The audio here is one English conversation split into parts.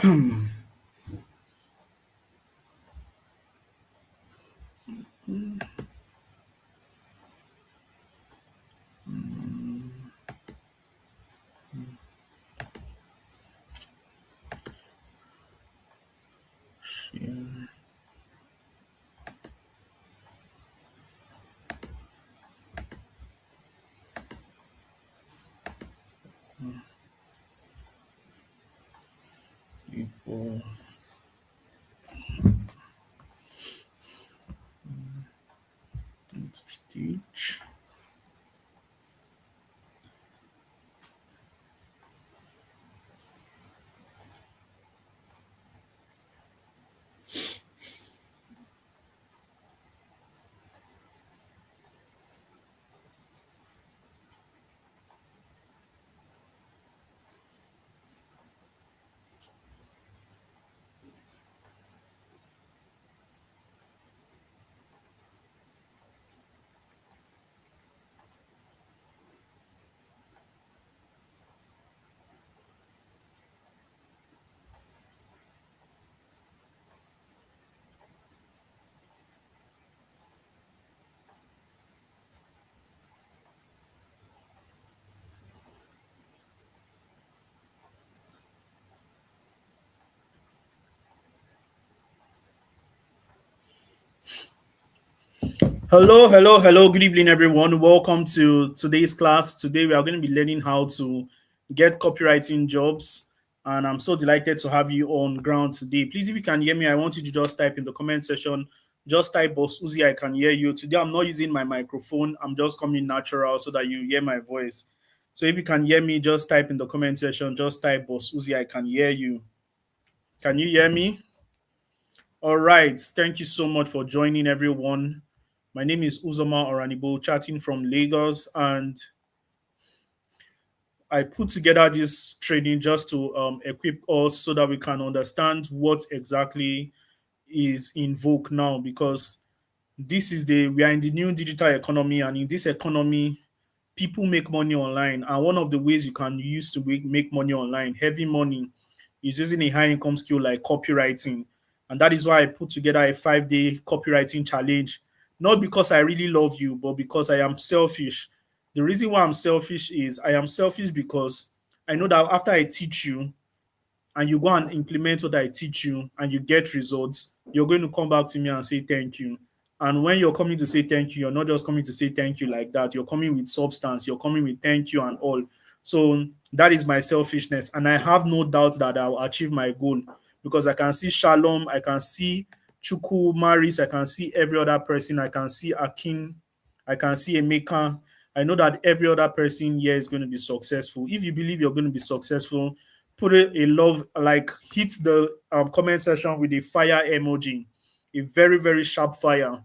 Share. People. Stage. Hello, hello, hello. Good evening, everyone. Welcome to today's class. Today, we are going to be learning how to get copywriting jobs. And I'm so delighted to have you on ground today. Please, if you can hear me, I want you to just type in the comment section. Just type Boss Uzi, I can hear you. Today, I'm not using my microphone. I'm just coming natural so that you hear my voice. So if you can hear me, just type in the comment section. Just type Boss Uzi, I can hear you. Can you hear me? All right. Thank you so much for joining, everyone. My name is Uzoma Oranibo, chatting from Lagos, and I put together this training just to equip us so that we can understand what exactly is in vogue now. Because we are in the new digital economy, and in this economy, people make money online, and one of the ways you can use to make money online, heavy money, is using a high income skill like copywriting. And that is why I put together a 5-day copywriting challenge, not because I really love you, but because I am selfish. The reason why I'm selfish is I am selfish because I know that after I teach you, and you go and implement what I teach you and you get results, you're going to come back to me and say thank you. And when you're coming to say thank you, you're not just coming to say thank you like that. You're coming with substance, you're coming with thank you and all. So that is my selfishness. And I have no doubt that I'll achieve my goal because I can see Shalom, I can see Chuku, Maris, I can see every other person, I can see Akin, I can see Emeka. I know that every other person here is going to be successful. If you believe you're going to be successful, put a love, like hit the comment section with a fire emoji, a very, very sharp fire.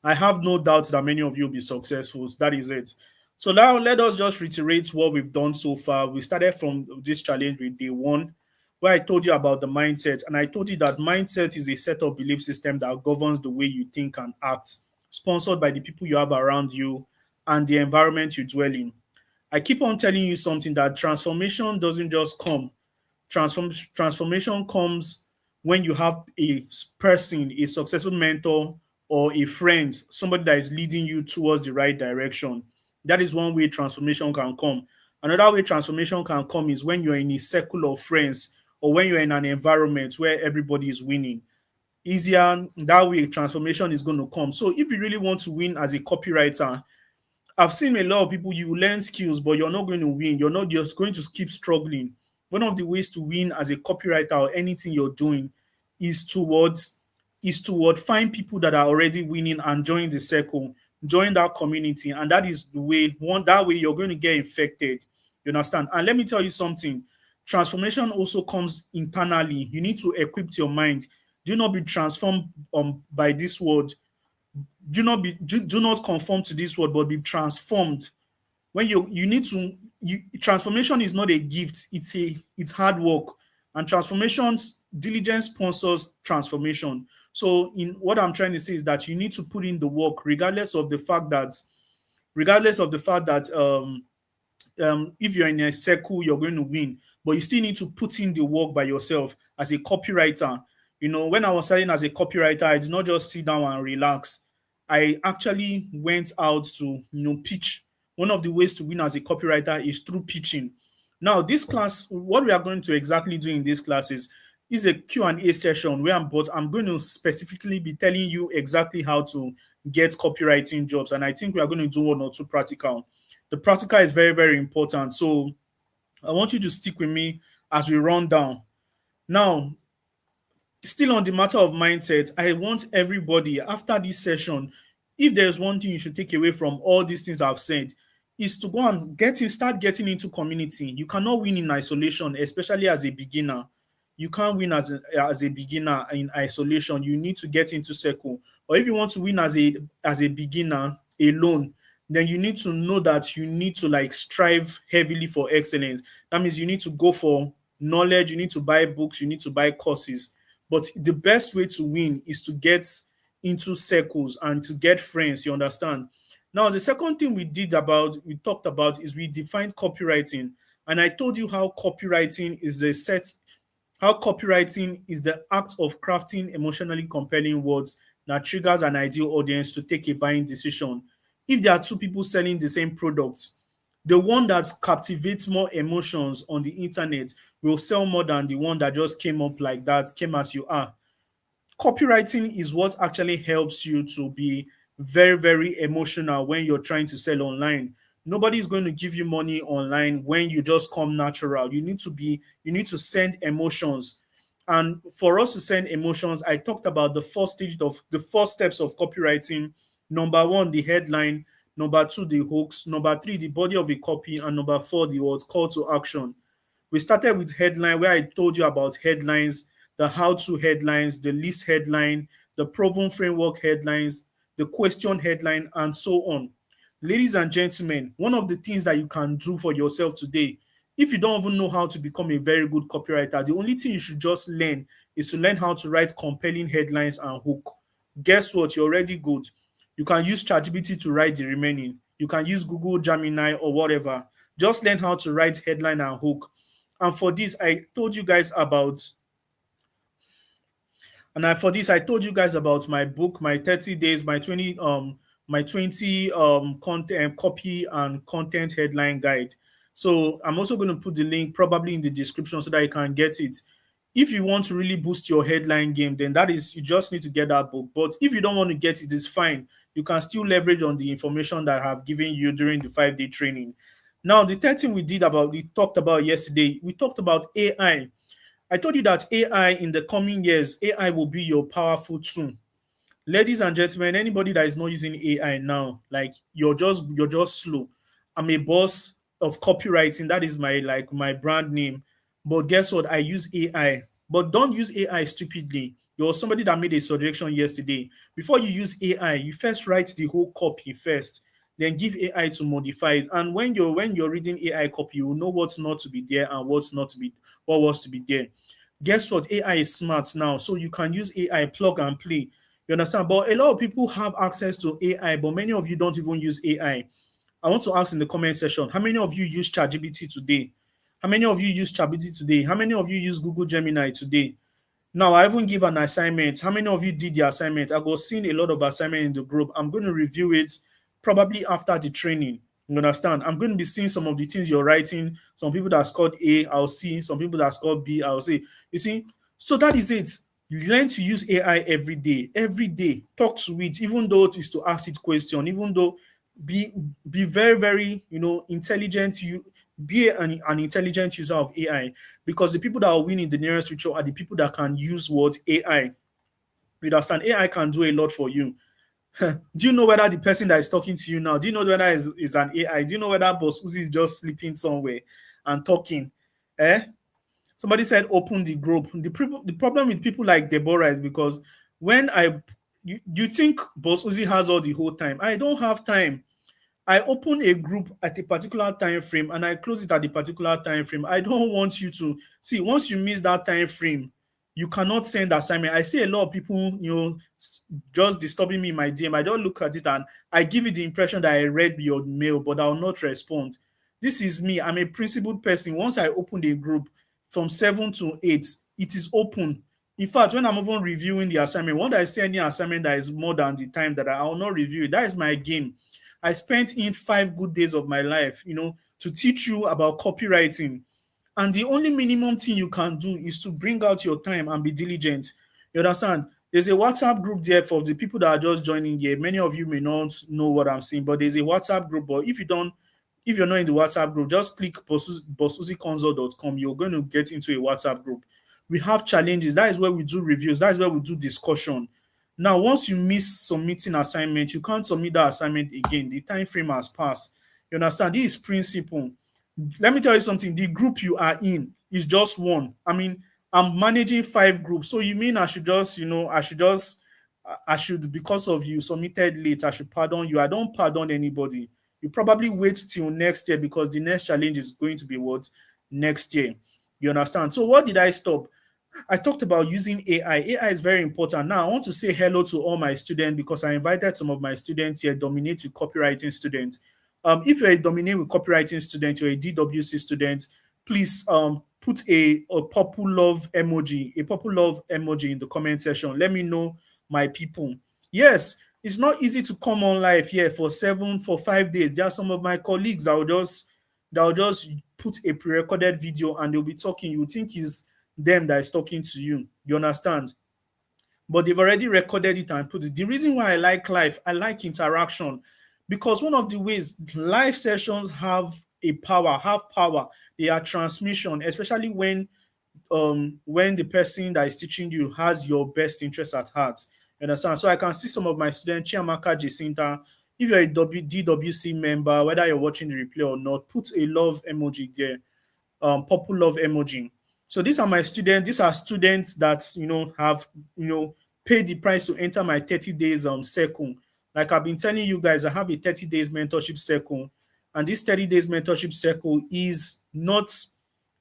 I have no doubt that many of you will be successful. That is it. So now let us just reiterate what we've done so far. We started from this challenge with day one, where I told you about the mindset. And I told you that mindset is a set of belief system that governs the way you think and act, sponsored by the people you have around you and the environment you dwell in. I keep on telling you something, that transformation doesn't just come. Transformation comes when you have a person, a successful mentor, or a friend, somebody that is leading you towards the right direction. That is one way transformation can come. Another way transformation can come is when you're in a circle of friends or when you're in an environment where everybody is winning. Easier that way, transformation is going to come. So, if you really want to win as a copywriter, I've seen a lot of people, you learn skills, but you're not going to win. You're not just going to keep struggling. One of the ways to win as a copywriter or anything you're doing is toward find people that are already winning and join the circle, join that community. And that is the way, that way you're going to get infected. You understand? And let me tell you something. Transformation also comes internally. You need to equip your mind. Do not be transformed by this world. Do not conform to this world, but be transformed. When you need to, transformation is not a gift, it's hard work. And transformations, diligence sponsors transformation. So in what I'm trying to say is that you need to put in the work, regardless of the fact that if you're in a circle, you're going to win, but you still need to put in the work by yourself as a copywriter. When I was starting as a copywriter, I did not just sit down and relax. I actually went out to, pitch. One of the ways to win as a copywriter is through pitching. Now, this class, what we are going to exactly do in this class is a Q&A session where I'm going to specifically be telling you exactly how to get copywriting jobs. And I think we are going to do one or two practical. The practical is very, very important. So I want you to stick with me as we run down. Now, still on the matter of mindset, I want everybody after this session, if there's one thing you should take away from all these things I've said, is to go and start getting into community. You cannot win in isolation, especially as a beginner. You can't win as a beginner in isolation. You need to get into circle. Or if you want to win as a beginner alone, then you need to know that you need to like strive heavily for excellence. That means you need to go for knowledge, you need to buy books, you need to buy courses. But the best way to win is to get into circles and to get friends, you understand? Now, the second thing we talked about is we defined copywriting. And I told you how copywriting is the act of crafting emotionally compelling words that triggers an ideal audience to take a buying decision. If there are two people selling the same product, the one that captivates more emotions on the internet will sell more than the one that just came up like that, came as you are. Copywriting is what actually helps you to be very, very emotional when you're trying to sell online. Nobody is going to give you money online when you just come natural. You need to send emotions. And for us to send emotions, I talked about the first steps of copywriting. Number one, the headline. Number two, the hooks. Number three, the body of the copy. And number four, the words call to action. We started with headline, where I told you about headlines, the how-to headlines, the list headline, the proven framework headlines, the question headline, and so on. Ladies and gentlemen, one of the things that you can do for yourself today, if you don't even know how to become a very good copywriter, the only thing you should just learn is to learn how to write compelling headlines and hook. Guess what? You're already good. You can use ChatGPT to write the remaining. You can use Google Gemini or whatever. Just learn how to write headline and hook. And for this, I told you guys about I told you guys about my book, my 30 days, my 20 content copy and content headline guide. So I'm also going to put the link probably in the description so that you can get it. If you want to really boost your headline game, then you just need to get that book. But if you don't want to get it, it's fine. You can still leverage on the information that I have given you during the 5-day training. Now, the third thing we talked about yesterday, we talked about AI. I told you that AI in the coming years, AI will be your powerful tool. Ladies and gentlemen, anybody that is not using AI now, like you're just slow. I'm a boss of copywriting. That is my brand name. But guess what? I use AI. But don't use AI stupidly. There was somebody that made a suggestion yesterday. Before you use AI, you first write the whole copy first, then give AI to modify it. And when you're reading AI copy, you will know what's not to be there and what was to be there. Guess what? AI is smart now, so you can use AI plug and play. You understand? But a lot of people have access to AI, but many of you don't even use AI. I want to ask in the comment section, how many of you use ChatGPT today? How many of you use ChatGPT today? How many of you use Google Gemini today? Now, I even give an assignment. How many of you did the assignment? I was seeing a lot of assignment in the group. I'm going to review it probably after the training. You understand? I'm going to be seeing some of the things you're writing. Some people that scored A, I'll see. Some people that scored B, I'll see. You see? So that is it. You learn to use AI every day. Every day. Talk to it, even though it is to ask it question, even though be be very, very, intelligent. You be an intelligent user of AI, because the people that will win in the nearest future are the people that can use what AI. You understand? AI can do a lot for you. Do you know whether the person that is talking to you now, do you know whether is an AI? Do you know whether Boss Uzi is just sleeping somewhere and talking? Eh? Somebody said open the group. The problem with people like Deborah is because when you think Boss Uzi has all the whole time. I don't have time. I open a group at a particular time frame and I close it at a particular time frame. I don't want you to see, once you miss that time frame, you cannot send assignment. I see a lot of people, just disturbing me in my DM. I don't look at it and I give you the impression that I read your mail, but I will not respond. This is me. I'm a principled person. Once I open a group from 7 to 8, it is open. In fact, when I'm even reviewing the assignment, when I see any assignment that is more than the time that I will not review it, that is my game. I spent in 5 good days of my life, to teach you about copywriting. And the only minimum thing you can do is to bring out your time and be diligent. You understand? There's a WhatsApp group there for the people that are just joining here. Many of you may not know what I'm saying, but there's a WhatsApp group. But if you're not in the WhatsApp group, just click bossuziconsult.com. You're going to get into a WhatsApp group. We have challenges. That is where we do reviews. That is where we do discussion. Now, once you miss submitting assignment, you can't submit that assignment again. The time frame has passed. You understand? This is principle. Let me tell you something. The group you are in is just one. I mean, I'm managing 5 groups. So you mean I should just, I should, because of you submitted late, I should pardon you. I don't pardon anybody. You probably wait till next year because the next challenge is going to be what? Next year. You understand? So what did I stop? I talked about using AI. AI is very important. Now, I want to say hello to all my students because I invited some of my students here, Dominate with Copywriting students. If you're a Dominate with Copywriting student, you're a DWC student, please put a purple love emoji in the comment section. Let me know, my people. Yes, it's not easy to come on live here for 5 days. There are some of my colleagues that will just put a pre-recorded video and they'll be talking. You think is them that is talking to you. You understand? But they've already recorded it and put it. The reason why I like live, I like interaction, because one of the ways live sessions have power. They are transmission, especially when the person that is teaching you has your best interest at heart. You understand? So I can see some of my students, Chiamaka Jacinta. If you're a DWC member, whether you're watching the replay or not, put a love emoji there, purple love emoji. So these are my students. These are students that have paid the price to enter my 30 days circle. Like I've been telling you guys, I have a 30 days mentorship circle, and this 30 days mentorship circle is not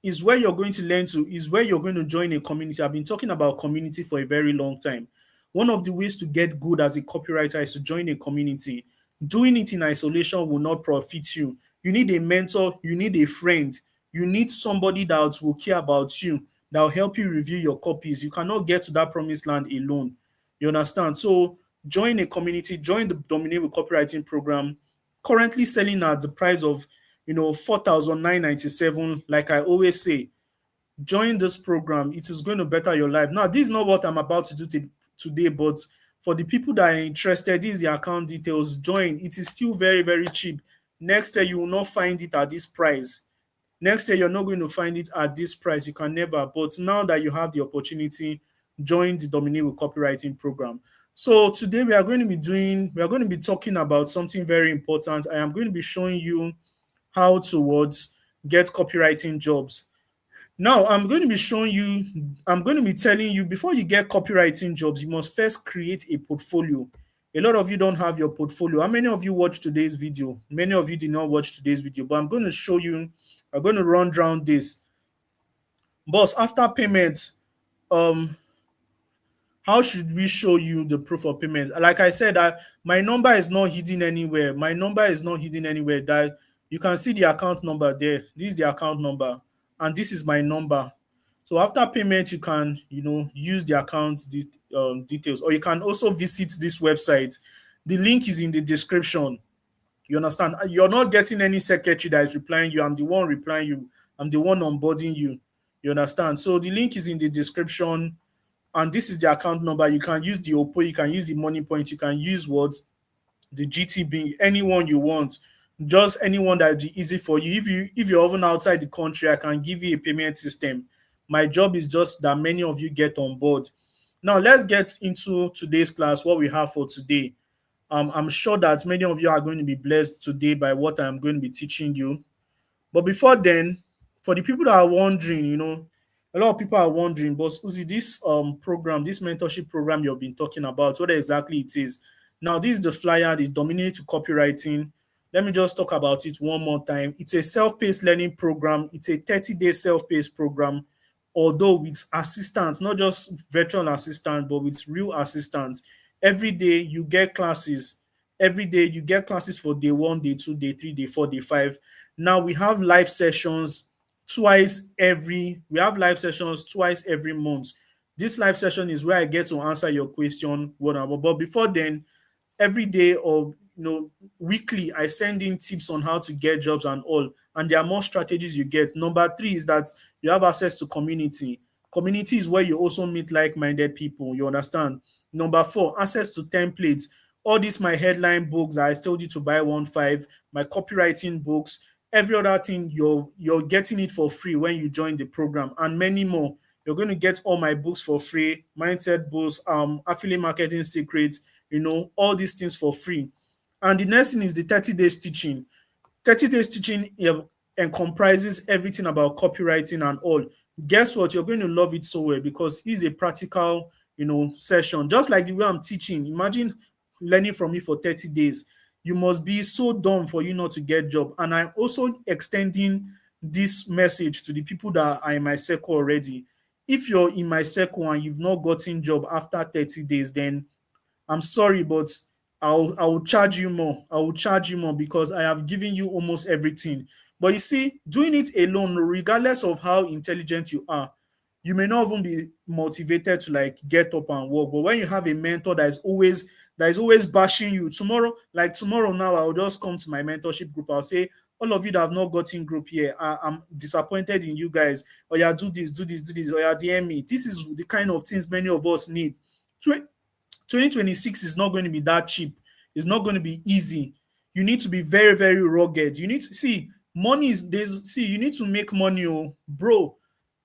is where you're going to learn to is where you're going to join a community. I've been talking about community for a very long time. One of the ways to get good as a copywriter is to join a community. Doing it in isolation will not profit you. You need a mentor, you need a friend, you need somebody that will care about you, that will help you review your copies. You cannot get to that promised land alone. You understand? So join a community, join the Dominate with Copywriting program, currently selling at the price of 4,997. Like I always say, join this program. It is going to better your life. Now, this is not what I'm about to do today, but for the people that are interested, this is the account details. Join. It is still very, very cheap. Next year, you will not find it at this price. Next year, you're not going to find it at this price. You can never. But now that you have the opportunity, join the Dominate with Copywriting program. So today we are going to be talking about something very important. I am going to be showing you how towards get copywriting jobs. Now, I'm going to be telling you before you get copywriting jobs, you must first create a portfolio. A lot of you don't have your portfolio. How many of you watched today's video? Many of you did not watch today's video, but I'm going to show you, I'm going to run down this. Boss, after payment, um, how should we show you the proof of payment? Like I said, my number is not hidden anywhere. My number is not hidden anywhere. That you can see the account number there. This is the account number, and this is my number. So after payment, you can use the account details, or you can also visit this website. The link is in the description. You understand? You're not getting any secretary that is replying you. I'm the one replying you. I'm the one onboarding you. You understand? So the link is in the description, and this is the account number. You can use the OPPO, you can use the Money Point, you can use what the GTB, anyone you want, just anyone that would be easy for you. If you're even outside the country, I can give you a payment system. My job is just that many of you get on board. Now let's get into today's class. What we have for today. I'm sure that many of you are going to be blessed today by what I'm going to be teaching you. But before then, for the people that are wondering, a lot of people are wondering, but Uzi, this program, this mentorship program you've been talking about, what exactly it is. Now, this is the flyer, the Dominate to Copywriting. Let me just talk about it one more time. It's a self-paced learning program. It's a 30-day self-paced program, although with assistance, not just virtual assistance, but with real assistance. Every day you get classes. Every day you get classes for day 1, day 2, day 3, day 4, day 5. Now we have live sessions twice every month. This live session is where I get to answer your question one hour. But before then, every day or weekly, I send in tips on how to get jobs and all. And there are more strategies you get. Number three is that you have access to community. Community is where you also meet like-minded people. You understand? Number four, access to templates. All these my headline books that I told you to buy 1.5, my copywriting books, every other thing you're getting it for free when you join the program, and many more. You're going to get all my books for free, mindset books, affiliate marketing secrets, all these things for free. And the next thing is the 30 days teaching. 30 days teaching and comprises everything about copywriting and all. Guess what? You're going to love it so well because it's a practical, session. Just like the way I'm teaching. Imagine learning from me for 30 days. You must be so dumb for you not to get job. And I'm also extending this message to the people that are in my circle already. If you're in my circle and you've not gotten job after 30 days, then I'm sorry, but I will charge you more. I will charge you more because I have given you almost everything. But you see, doing it alone, regardless of how intelligent you are, you may not even be motivated to like get up and work. But when you have a mentor that is always bashing you, tomorrow now, I'll just come to my mentorship group. I'll say, all of you that have not gotten group here, I'm disappointed in you guys. Or yeah, do this, do this, do this, or yeah, DM me. This is the kind of things many of us need. 2026 is not going to be that cheap. It's not going to be easy. You need to be very, very rugged. You need to see money is there's see, you need to make money, oh bro.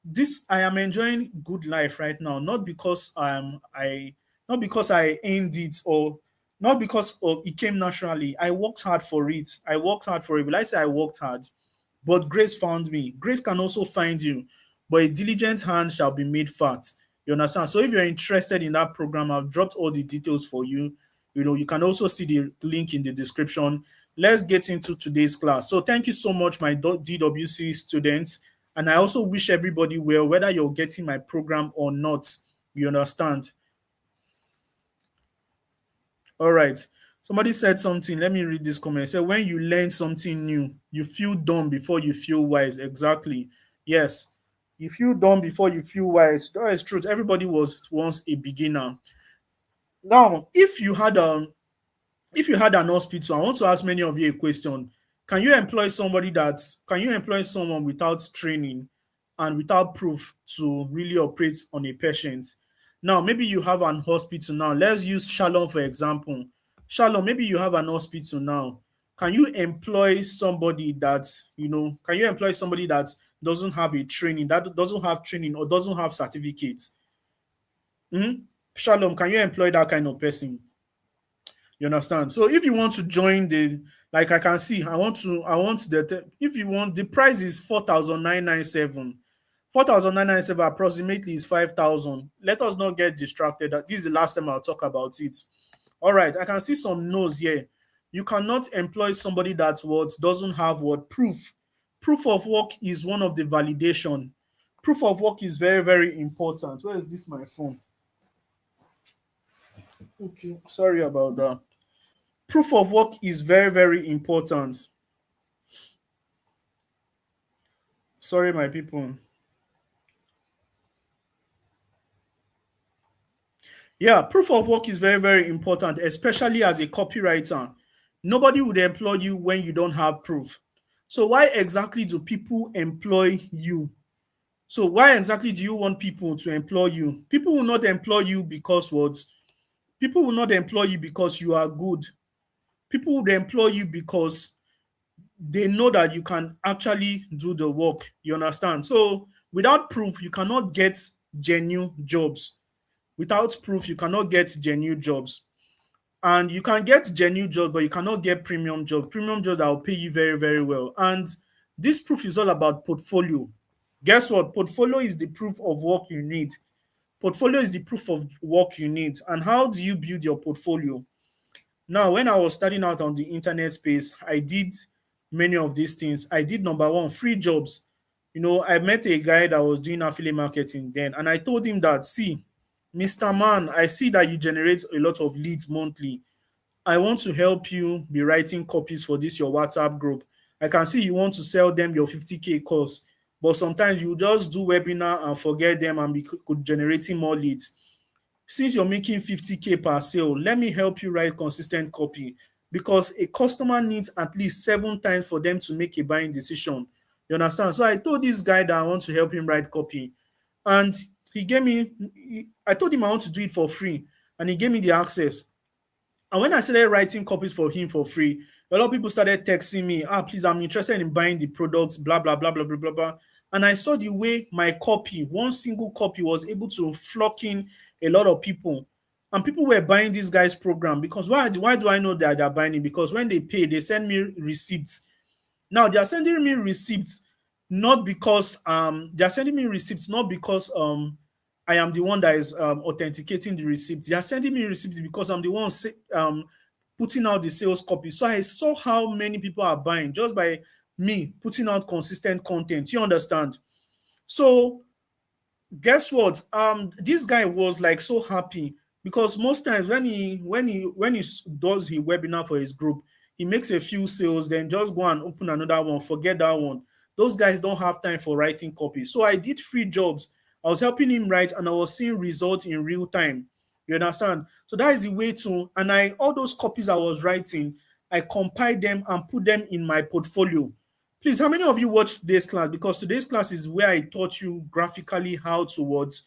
This I am enjoying good life right now, not because I earned it or not because it came naturally. I worked hard for it. I worked hard for it. Will I say I worked hard? But grace found me. Grace can also find you, but a diligent hand shall be made fat. You understand? So if you're interested in that program, I've dropped all the details for you. You can also see the link in the description. Let's get into today's class. So thank you so much, my DWC students. And I also wish everybody well, whether you're getting my program or not. You understand? All right. Somebody said something. Let me read this comment. It said, when you learn something new, you feel dumb before you feel wise. Exactly. Yes. You feel dumb before you feel wise. That is truth. Everybody was once a beginner. Now, if you had an hospital, I want to ask many of you a question. Can you employ someone without training and without proof to really operate on a patient? Now, maybe you have an hospital now. Let's use Shalom for example. Shalom, maybe you have an hospital now. Can you employ somebody that doesn't have a training, that doesn't have training or doesn't have certificates? Shalom, can you employ that kind of person? You understand? So if you want to join like I can see, if you want, the price is 4,997. 4,997 approximately is 5,000. Let us not get distracted. This is the last time I'll talk about it. All right, I can see some no's here. You cannot employ somebody that what doesn't have what proof. Proof of work is one of the validation. Proof of work is very, very important. Where is this my phone? Okay, sorry about that. Proof of work is very, very important. Sorry, my people. Yeah, proof of work is very, very important, especially as a copywriter. Nobody would employ you when you don't have proof. So, why exactly do people employ you? So, why exactly do you want people to employ you? People will not employ you because what? People will not employ you because you are good. People would employ you because they know that you can actually do the work. You understand? So without proof, you cannot get genuine jobs. Without proof, you cannot get genuine jobs. And you can get genuine jobs, but you cannot get premium jobs. Premium jobs that will pay you very, very well. And this proof is all about portfolio. Guess what? Portfolio is the proof of work you need. Portfolio is the proof of work you need. And how do you build your portfolio? Now, when I was starting out on the internet space, I did many of these things. I did number one, free jobs. I met a guy that was doing affiliate marketing then, and I told him that, see, Mr. Man, I see that you generate a lot of leads monthly. I want to help you be writing copies for this your WhatsApp group. I can see you want to sell them your 50K course, but sometimes you just do webinar and forget them and be could generating more leads. Since you're making 50K per sale, let me help you write consistent copy, because a customer needs at least 7 times for them to make a buying decision. You understand? So I told this guy that I want to help him write copy, and he gave me, I told him I want to do it for free, and he gave me the access. And when I started writing copies for him for free, a lot of people started texting me, please, I'm interested in buying the product, blah, blah, blah, blah, blah, blah, blah. And I saw the way my copy, one single copy, was able to flock in a lot of people. And people were buying this guy's program because why do I know that they're buying it? Because when they pay, they send me receipts. Now they are sending me receipts not because they are sending me receipts not because I am the one that is authenticating the receipt. They are sending me receipts because I'm the one putting out the sales copy. So I saw how many people are buying just by me putting out consistent content. You understand? So guess what? This guy was like so happy because most times when he does his webinar for his group, he makes a few sales, then just go and open another one, forget that one. Those guys don't have time for writing copy. So I did free jobs. I was helping him write, and I was seeing results in real time. You understand? So that is the way to, and I all those copies I was writing, I compiled them and put them in my portfolio. Please, how many of you watched today's class? Because today's class is where I taught you graphically how to what.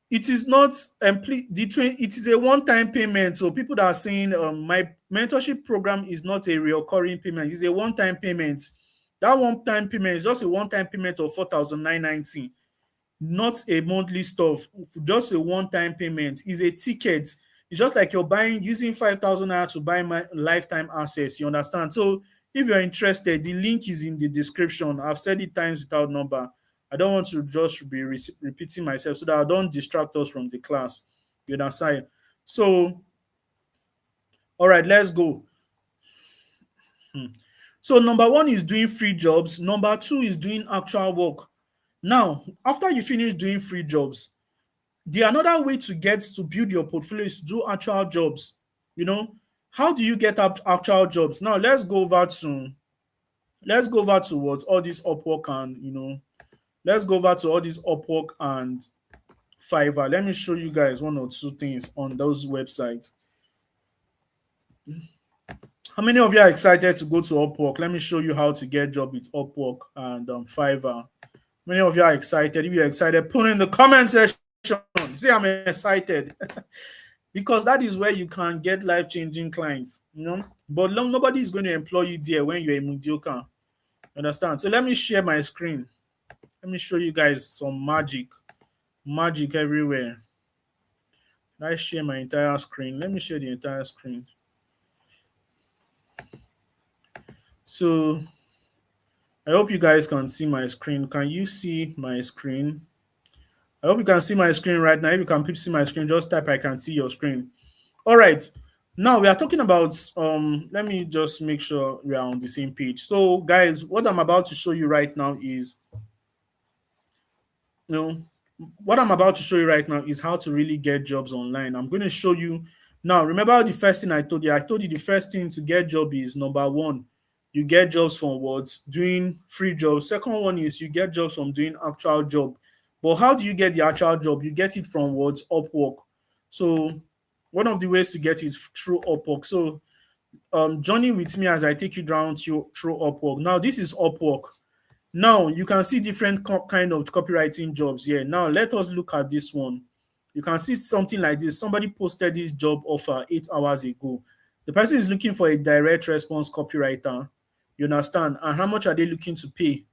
It is not it is a one-time payment. So people that are saying my mentorship program is not a recurring payment, it's a one-time payment. That one-time payment is just a one-time payment of 4,990, not a monthly stuff, just a one-time payment. Is a ticket. It's just like you're buying using 5,000 naira to buy my lifetime access. You understand? So if you're interested, the link is in the description. I've said it times without number. I don't want to just be repeating myself so that I don't distract us from the class. You understand? So, all right, let's go. So, number one is doing free jobs. Number two is doing actual work. Now, after you finish doing free jobs, the another way to get to build your portfolio is to do actual jobs. You know, how do you get up actual jobs? Now, let's go over to what all this Upwork and let's go over to all this Upwork and Fiverr. Let me show you guys one or two things on those websites. How many of you are excited to go to Upwork? Let me show you how to get job with Upwork and Fiverr. Many of you are excited. If you're excited, put in the comment section. Say I'm excited. Because that is where you can get life-changing clients, But nobody is going to employ you there when you're a mediocre. Understand? So let me share my screen. Let me show you guys some magic. Magic everywhere. Let's share my entire screen. Let me share the entire screen. So I hope you guys can see my screen. Can you see my screen? I hope you can see my screen right now. If you can see my screen, just type I can see your screen. All right. Now we are talking about let me just make sure we are on the same page. So guys, what I'm about to show you right now is what I'm about to show you right now is how to really get jobs online. I'm going to show you now. Remember the first thing I told you? I told you the first thing to get job is number one, you get jobs from what? Doing free jobs. Second one is you get jobs from doing actual job. But how do you get the actual job? You get it from what? Upwork. So one of the ways to get is through Upwork. So journey with me as I take you down through Upwork. Now this is Upwork. Now you can see different kind of copywriting jobs here. Now let us look at this one. You can see something like this. Somebody posted this job offer 8 hours ago. The person is looking for a direct response copywriter. You understand? And how much are they looking to pay?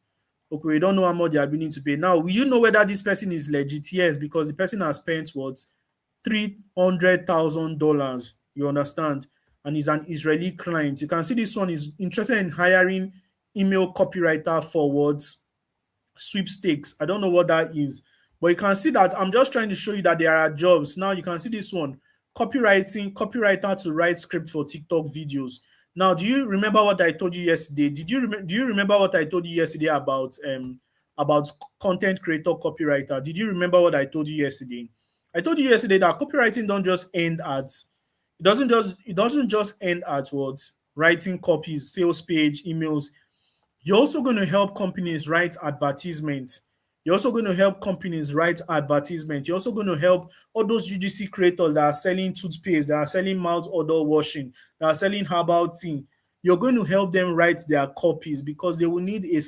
Okay, we don't know how much they are willing to pay. Now, will you know whether this person is legit? Yes, because the person has spent what? $300,000. You understand? And he's an Israeli client. You can see this one is interested in hiring email copywriter forwards sweepstakes. I don't know what that is, but you can see that I'm just trying to show you that there are jobs. Now you can see this one, copywriter to write script for TikTok videos. Now, do you remember what I told you yesterday? Do you remember what I told you yesterday about content creator copywriter? Did you remember what I told you yesterday? I told you yesterday that copywriting don't just end at it doesn't just end at what writing copies, sales page, emails. You're also going to help companies write advertisements. You're also going to help companies write advertisements. You're also going to help all those UGC creators that are selling toothpaste, that are selling mouth odor washing, that are selling herbal tea. You're going to help them write their copies because they will need a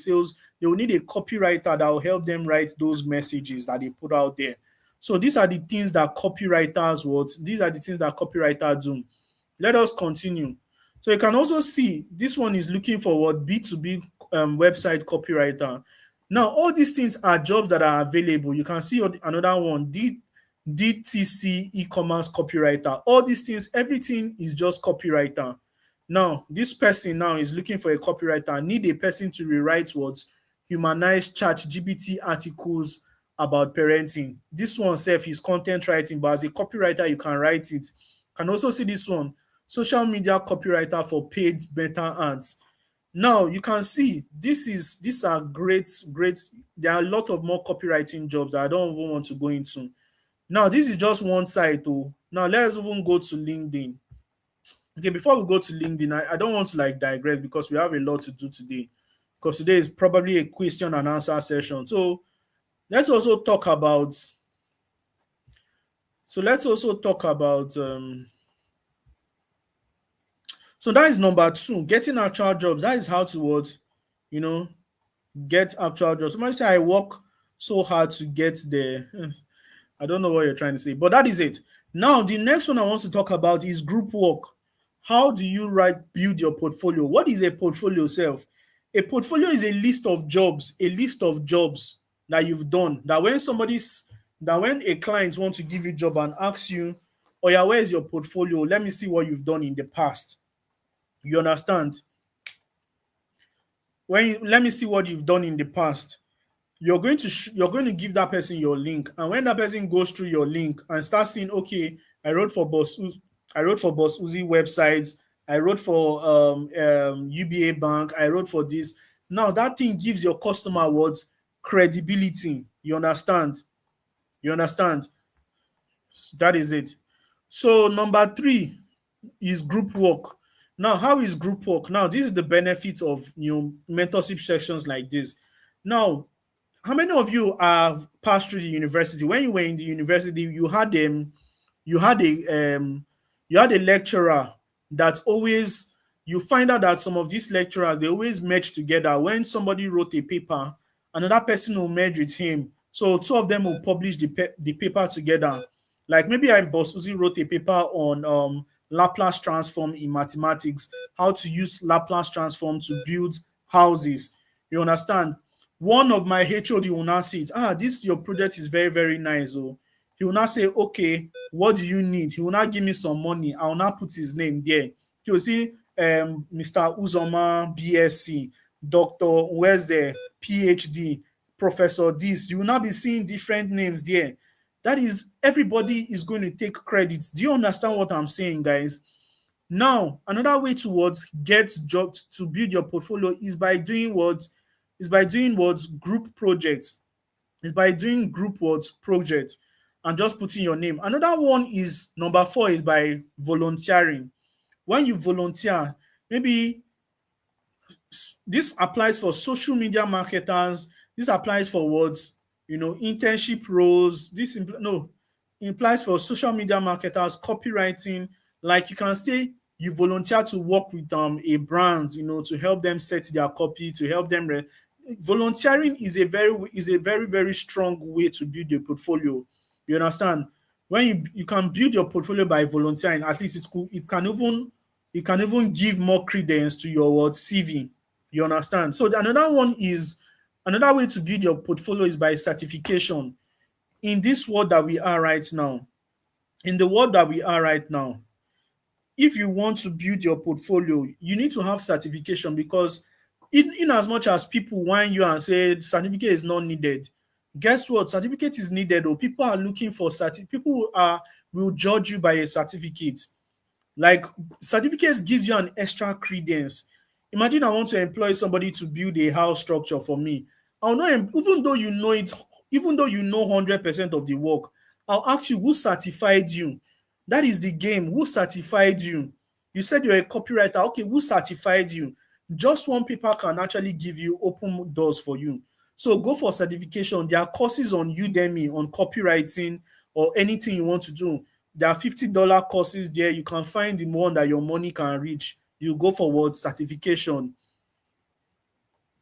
copywriter that will help them write those messages that they put out there. So these are the things that these are the things that copywriters do. Let us continue. So you can also see this one is looking for what B2B website copywriter. Now, all these things are jobs that are available. You can see another one, DTC e-commerce copywriter. All these things, everything is just copywriter. Now, this person now is looking for a copywriter. Need a person to rewrite what humanized chat GPT articles about parenting. This one self is content writing, but as a copywriter, you can write it. Can also see this one, social media copywriter for paid better ads. Now you can see these are great. There are a lot of more copywriting jobs that I don't even want to go into. Now this is just one side though. Now let's even go to LinkedIn. Okay, before we go to LinkedIn, I don't want to like digress because we have a lot to do today. Because today is probably a question and answer session. So let's also talk about let's also talk about so that is number two, getting actual jobs. That is how to what, you know, get actual jobs. Somebody say I work so hard to get there. I don't know what you're trying to say, but that is it. Now, the next one I want to talk about is group work. How do you build your portfolio? What is a portfolio self? A portfolio is a list of jobs that you've done. That when a client wants to give you a job and asks you, oh yeah, where is your portfolio? Let me see what you've done in the past. You understand? Let me see what you've done in the past. You're going to give that person your link, and when that person goes through your link and starts seeing, okay, I wrote for I wrote for Boss Uzi websites, I wrote for UBA Bank, I wrote for this. Now that thing gives your customer what, credibility. You understand? You understand? That is it. So number three is group work. Now, how is group work? Now, this is the benefit of mentorship sections like this. Now, how many of you have passed through the university? When you were in the university, you had a you had a lecturer that always, you find out that some of these lecturers, they always merge together. When somebody wrote a paper, another person will merge with him. So two of them will publish the paper together. Like maybe I Boss Uzi wrote a paper on Laplace transform in mathematics, how to use Laplace transform to build houses. You understand? One of my HOD will now say, this your project is very, very nice. Oh, he will now say, okay, what do you need? He will now give me some money. I will now put his name there. You will see Mr. Uzoma, BSc, Dr. Weze, PhD, Professor this. You will now be seeing different names there. That is, everybody is going to take credit. Do you understand what I'm saying, guys? Now, another way towards get jobs to build your portfolio is by doing what? Is by doing what? Group projects. Is by doing group what? Projects and just putting your name. Another one is number four is by volunteering. When you volunteer, maybe this applies for social media marketers. This applies for what? Internship roles. No, it applies for social media marketers, copywriting. Like you can say you volunteer to work with a brand, to help them set their copy, to help them. Volunteering is a very, very strong way to build your portfolio. You understand? When you can build your portfolio by volunteering, at least it can even give more credence to your what, CV. You understand? So another way to build your portfolio is by certification. In this world that we are right now, in the world that we are right now, if you want to build your portfolio, you need to have certification because in as much as people whine you and say certificate is not needed, guess what? Certificate is needed, or people are looking for people will judge you by a certificate. Like certificates give you an extra credence. Imagine I want to employ somebody to build a house structure for me. I'll know even though you know it, even though you know 100% of the work, I'll ask you who certified you. That is the game. Who certified you? You said you're a copywriter. Okay, who certified you? Just one paper can actually give you open doors for you. So go for certification. There are courses on Udemy on copywriting or anything you want to do. There are $50 courses there. You can find the one that your money can reach. You go for what certification.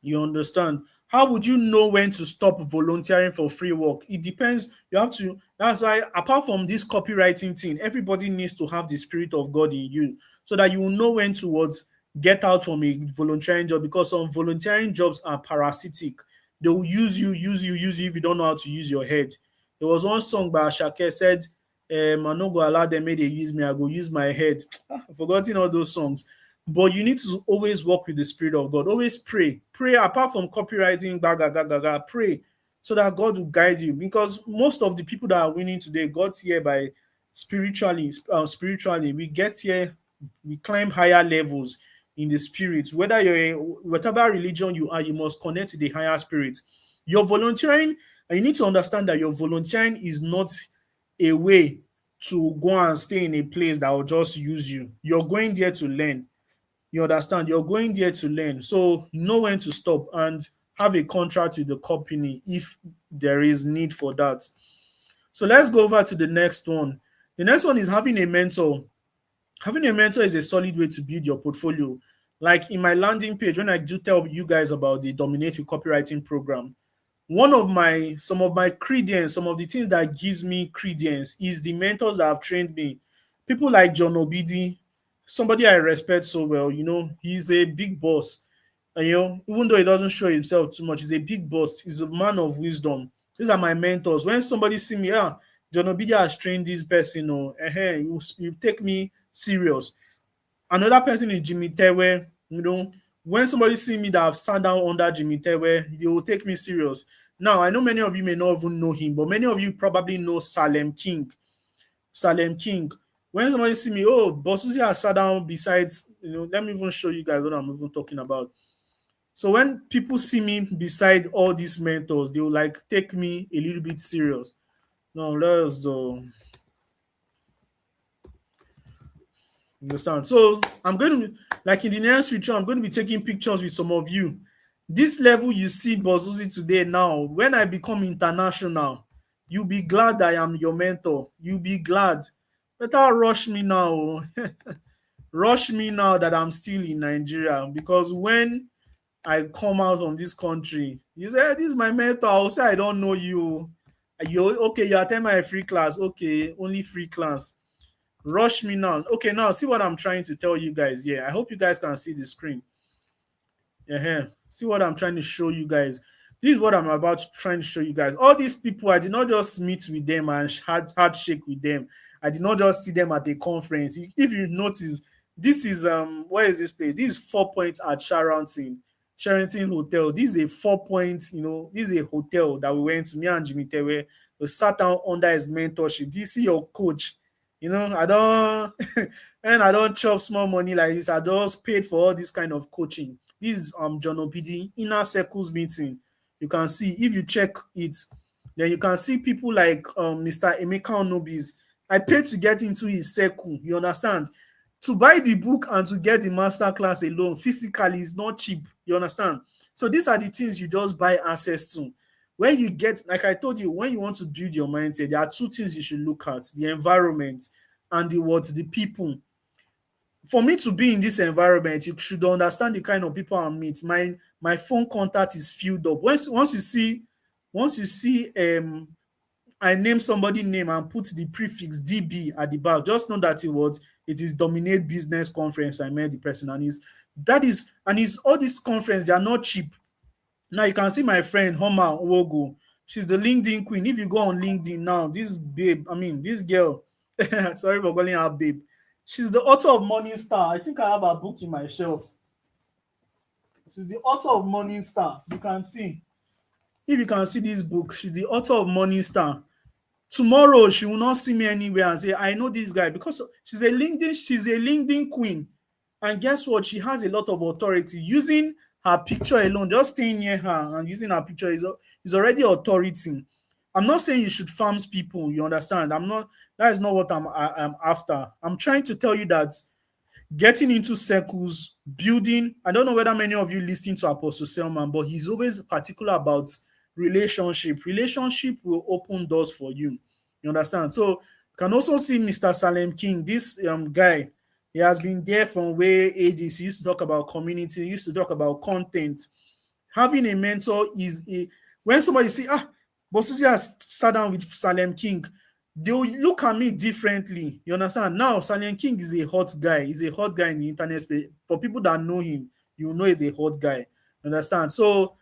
You understand? How would you know when to stop volunteering for free work? It depends. You have to. That's why, apart from this copywriting thing, everybody needs to have the spirit of God in you so that you will know when to what, get out from a volunteering job, because some volunteering jobs are parasitic. They will use you if you don't know how to use your head. There was one song by Ashake said, I no go allow them make they use me, I go use my head. I've forgotten all those songs. But you need to always walk with the Spirit of God. Always pray. Pray apart from copywriting, pray so that God will guide you. Because most of the people that are winning today got here by spiritually. We get here, we climb higher levels in the spirit. Whether you're whatever religion you are, you must connect with the higher spirit. Your volunteering, and you need to understand that your volunteering is not a way to go and stay in a place that will just use you. You're going there to learn. You understand? You're going there to learn. So know when to stop and have a contract with the company if there is need for that. So let's go over to the next one. The next one is having a mentor. Having a mentor is a solid way to build your portfolio. Like in my landing page, when I do tell you guys about the Dominate with Copywriting program, one of my some of my credence, some of the things that gives me credence is the mentors that have trained me. People like John Obidi, somebody I respect so well. He's a big boss. And even though he doesn't show himself too much, he's a big boss. He's a man of wisdom. These are my mentors. When somebody see me, John Obidi has trained this person, you take me serious. Another person is Jimmy Tewe. When somebody see me that have sat down under Jimmy Tewe, they will take me serious. Now, I know many of you may not even know him, but many of you probably know Salem King. Salem King. When somebody see me, oh, Bosuzi has sat down besides, let me even show you guys what I'm even talking about. So when people see me beside all these mentors, they will like take me a little bit serious. Now let's understand. So I'm going to, like in the nearest future, I'm going to be taking pictures with some of you. This level you see Bozuzi today now, when I become international, you'll be glad I am your mentor. You'll be glad. Better rush me now. Rush me now that I'm still in Nigeria. Because when I come out from this country, you say, "Hey, this is my mentor." I'll say, I don't know you. You okay, you attend my free class. Okay, only free class. Rush me now. Okay, now see what I'm trying to tell you guys here. I hope you guys can see the screen. See what I'm trying to show you guys. This is what I'm about to trying to show you guys. All these people, I did not just meet with them and handshake with them. I did not just see them at a conference. If you notice, this is where is this place? This is 4 Points at Sheraton Hotel. This is a 4 Points, this is a hotel that we went to, me and Jimmy Tewe. We sat down under his mentorship. Do you see your coach? I don't and I don't chop small money like this. I just paid for all this kind of coaching. This is John Opidi inner circles meeting. You can see if you check it, then you can see people like Mr. Emeka Onobis. I paid to get into his circle. You understand? To buy the book and to get the master class alone physically is not cheap. You understand? So these are the things you just buy access to. When you get, like I told you, when you want to build your mindset, there are two things you should look at: the environment and the people. For me to be in this environment, you should understand the kind of people I meet. My phone contact is filled up. Once you see I name somebody name and put the prefix DB at the back, just know that it is Dominate Business Conference. I met the person, and is all these conference, they are not cheap. Now you can see my friend Homa Wogo. She's the LinkedIn queen. If you go on LinkedIn now, this girl, sorry for calling her babe. She's the author of Morning Star. I think I have her book in my shelf. She's the author of Morning Star. You can see. If you can see this book, she's the author of Morning Star. Tomorrow she will not see me anywhere and say, I know this guy, because she's a LinkedIn queen. And guess what? She has a lot of authority. Using her picture alone, just staying near her and using her picture is already authority. I'm not saying you should farm people, you understand? That is not what I'm after. I'm trying to tell you that getting into circles, building. I don't know whether many of you listen to Apostle Selman, but he's always particular about relationship. Relationship will open doors for you. You understand? So you can also see Mr. Salem King, this guy. He has been there from way ages. He used to talk about community, he used to talk about content. Having a mentor is a, when somebody say, Bosusi has sat down with Salem King, they will look at me differently. You understand? Now, Salem King is a hot guy. He's a hot guy in the internet space. For people that know him, you know he's a hot guy. You understand? So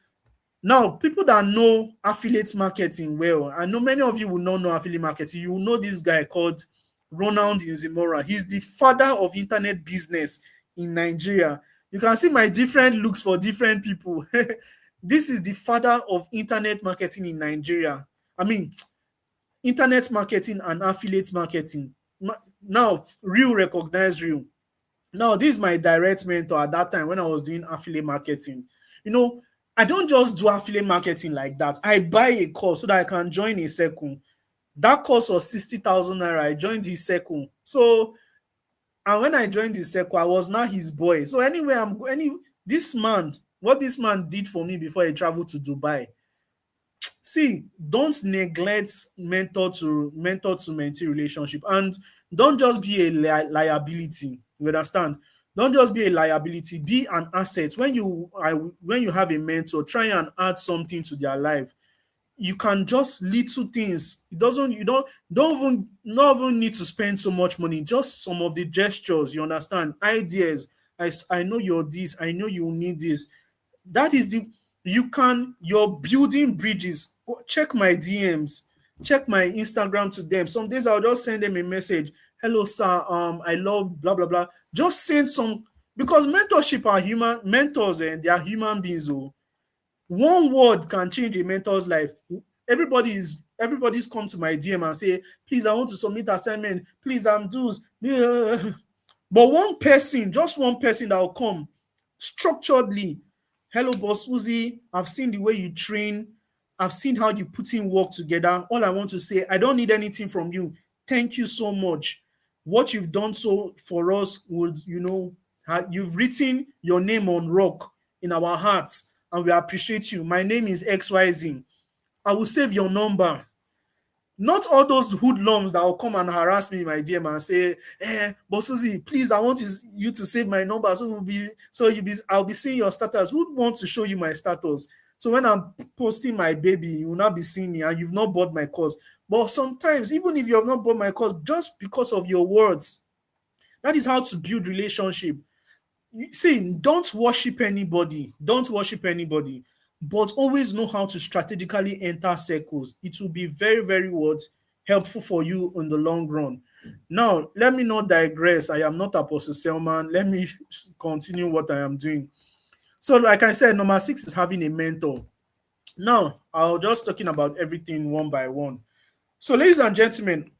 now, people that know affiliate marketing well, I know many of you will not know affiliate marketing. You will know this guy called Ronald Inzimora. He's the father of internet business in Nigeria. You can see my different looks for different people. This is the father of internet marketing in Nigeria. I mean, internet marketing and affiliate marketing. Now, real recognize real. Now, this is my direct mentor at that time when I was doing affiliate marketing. You know, I don't just do affiliate marketing like that. I buy a course so that I can join a circle. That course was 60,000 naira. I joined his circle. So, and when I joined his circle, I was now his boy. So anyway, this man, what this man did for me before he traveled to Dubai. See, don't neglect mentor to mentee relationship, and don't just be a liability. You understand? Don't just be a liability. Be an asset. When you have a mentor, try and add something to their life. You can just little things. It doesn't. You don't even not even need to spend so much money. Just some of the gestures. You understand? Ideas. I know you're this. I know you need this. That is the you're building bridges. Check my DMs, check my Instagram to them. Some days I'll just send them a message. Hello, sir. I love blah blah blah. Just send some, because mentorship are human mentors, and they are human beings. Oh, one word can change a mentor's life. Everybody's come to my DM and say, please, I want to submit assignment. Please, I'm dues. But one person, just one person that will come structuredly. Hello, boss Uzi. I've seen the way you train. I've seen how you put in work together. All I want to say, I don't need anything from you. Thank you so much. What you've done so for us would, you've written your name on rock in our hearts, and we appreciate you. My name is XYZ. I will save your number. Not all those hoodlums that will come and harass me in my DM and say, but Susie, please, I want you to save my number I'll be seeing your status. Who wants to show you my status? So when I'm posting my baby, you will not be seeing me and you've not bought my course. But sometimes, even if you have not bought my course, just because of your words, that is how to build relationship. See, don't worship anybody. Don't worship anybody, but always know how to strategically enter circles. It will be very, very what helpful for you in the long run. Now, let me not digress. I am not Apostle Selman. Let me continue what I am doing. So, like I said, number 6 is having a mentor. Now, I'll just talking about everything one by one. So, ladies and gentlemen,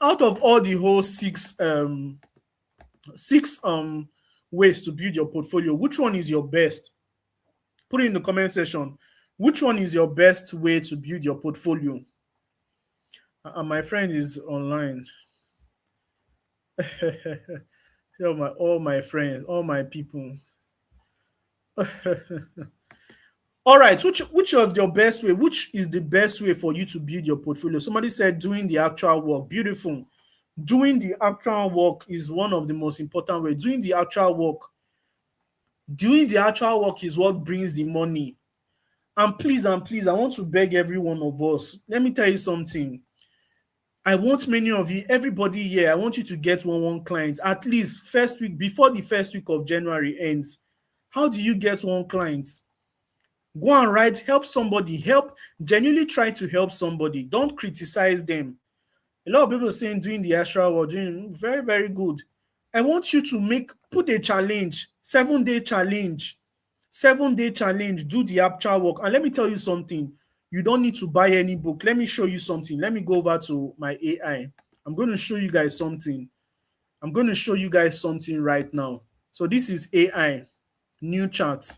out of all the whole six ways to build your portfolio, which one is your best? Put it in the comment section. Which one is your best way to build your portfolio? My friend is online. all my friends, all my people. All right, which of your best way? Which is the best way for you to build your portfolio? Somebody said doing the actual work. Beautiful. Doing the actual work is one of the most important ways. Doing the actual work. Doing the actual work is what brings the money. And please, I want to beg every one of us. Let me tell you something. I want many of you, everybody here, I want you to get one client at least first week, before the first week of January ends. How do you get one client? Go and write, help somebody, genuinely try to help somebody. Don't criticize them. A lot of people are saying doing the extra work, doing very, very good. I want you to put a challenge, 7-day challenge. 7-day challenge, do the actual work. And let me tell you something. You don't need to buy any book. Let me show you something. Let me go over to my AI. I'm going to show you guys something. I'm going to show you guys something right now. So this is AI, new chart.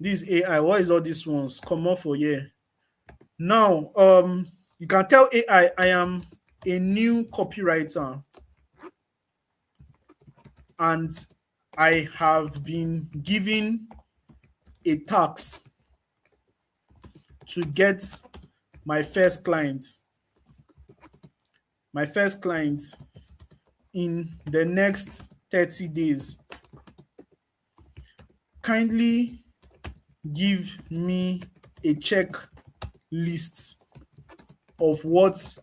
This AI, what is all these ones? Come off for here. Now, you can tell AI I am a new copywriter. and I have been given a task to get my first client, my first client in the next 30 days. Kindly give me a checklist of what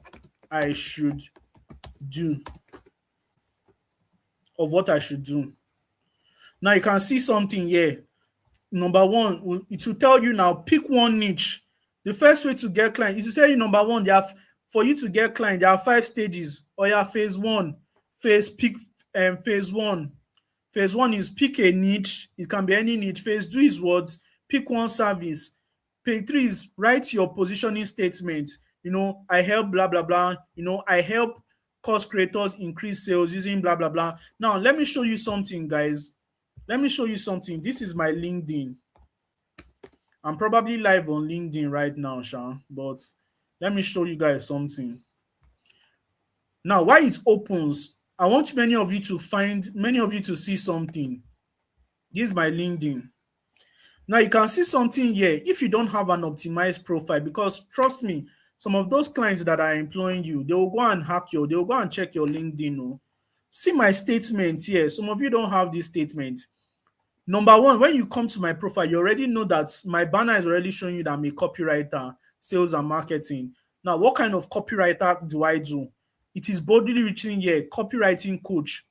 I should do, of what I should do. Now you can see something here. Number one, it will tell you now, pick one niche. The first way to get client is to tell you number one, for you to get client, there are 5 stages. Or yeah, phase one, pick phase one. Phase one is pick a niche. It can be any niche. Phase two is what? Pick one service. Phase three is write your positioning statement. I help blah blah blah. I help course creators increase sales using blah blah blah. Now let me show you something, guys. Let me show you something. This is my LinkedIn. I'm probably live on LinkedIn right now, Sean, but let me show you guys something. Now, while it opens, I want many of you to see something. This is my LinkedIn. Now, you can see something here if you don't have an optimized profile, because trust me, some of those clients that are employing you, they will go and they will go and check your LinkedIn. Oh. See my statement here. Some of you don't have this statement. Number one, when you come to my profile, you already know that my banner is already showing you that I'm a copywriter, sales and marketing. Now, what kind of copywriter do I do? It is boldly written here, copywriting coach.